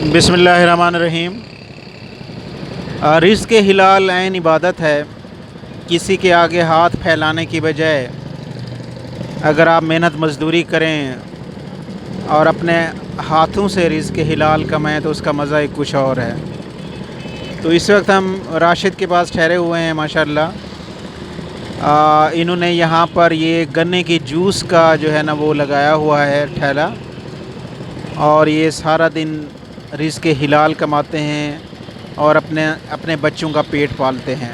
بسم اللہ الرحمن الرحیم۔ رزق حلال عین عبادت ہے۔ کسی کے آگے ہاتھ پھیلانے کی بجائے اگر آپ محنت مزدوری کریں اور اپنے ہاتھوں سے رزق حلال کمائیں تو اس کا مزہ ایک کچھ اور ہے۔ تو اس وقت ہم راشد کے پاس ٹھہرے ہوئے ہیں ماشاءاللہ۔ انہوں نے یہاں پر یہ گنے کی جوس کا جو ہے نا وہ لگایا ہوا ہے ٹھیلا، اور یہ سارا دن رزق حلال کماتے ہیں اور اپنے بچوں کا پیٹ پالتے ہیں۔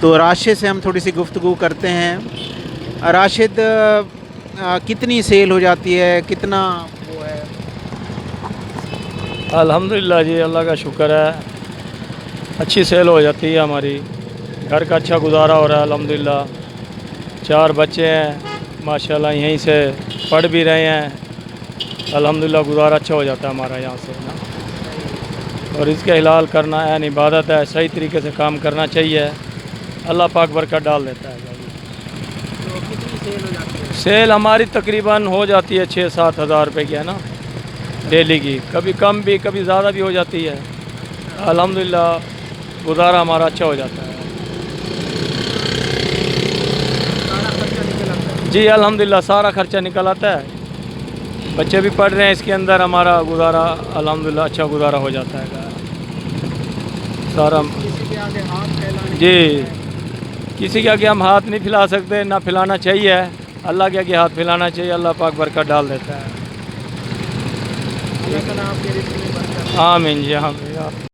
تو راشد سے ہم تھوڑی سی گفتگو کرتے ہیں۔ راشد، کتنی سیل ہو جاتی ہے، کتنا وہ ہے؟ الحمدللہ جی، اللہ کا شکر ہے، اچھی سیل ہو جاتی ہے ہماری، گھر کا اچھا گزارا ہو رہا ہے الحمدللہ۔ 4 بچے ہیں ماشاءاللہ، یہیں سے پڑھ بھی رہے ہیں الحمدللہ، گزارا اچھا ہو جاتا ہے ہمارا یہاں سے نا۔ اور اس کے حلال کرنا عین عبادت ہے، صحیح طریقے سے کام کرنا چاہیے، اللہ پاک برکت ڈال دیتا ہے۔ تو کتنی سیل ہو جاتی ہے؟ سیل ہماری تقریباً ہو جاتی ہے 6-7 ہزار روپے کی ہے نا ڈیلی کی، کبھی کم بھی کبھی زیادہ بھی ہو جاتی ہے۔ الحمدللہ گزارا ہمارا اچھا ہو جاتا ہے سارا خرچہ نکل آتا ہے؟ جی الحمدللہ، سارا خرچہ نکل آتا ہے، بچے بھی پڑھ رہے ہیں، اس کے اندر ہمارا گزارا الحمدللہ اچھا گزارا ہو جاتا ہے سارا۔ کسی کے آگے ہاتھ پھیلانے جی، کسی کے آگے ہم ہاتھ نہیں پھیلا سکتے، نہ پھیلانا چاہیے، اللہ کے آگے ہاتھ پھیلانا چاہیے، اللہ پاک برکت ڈال دیتا ہے۔ اللہ تعالیٰ آپ کے رزق میں برکت۔ آمین جی، آمین۔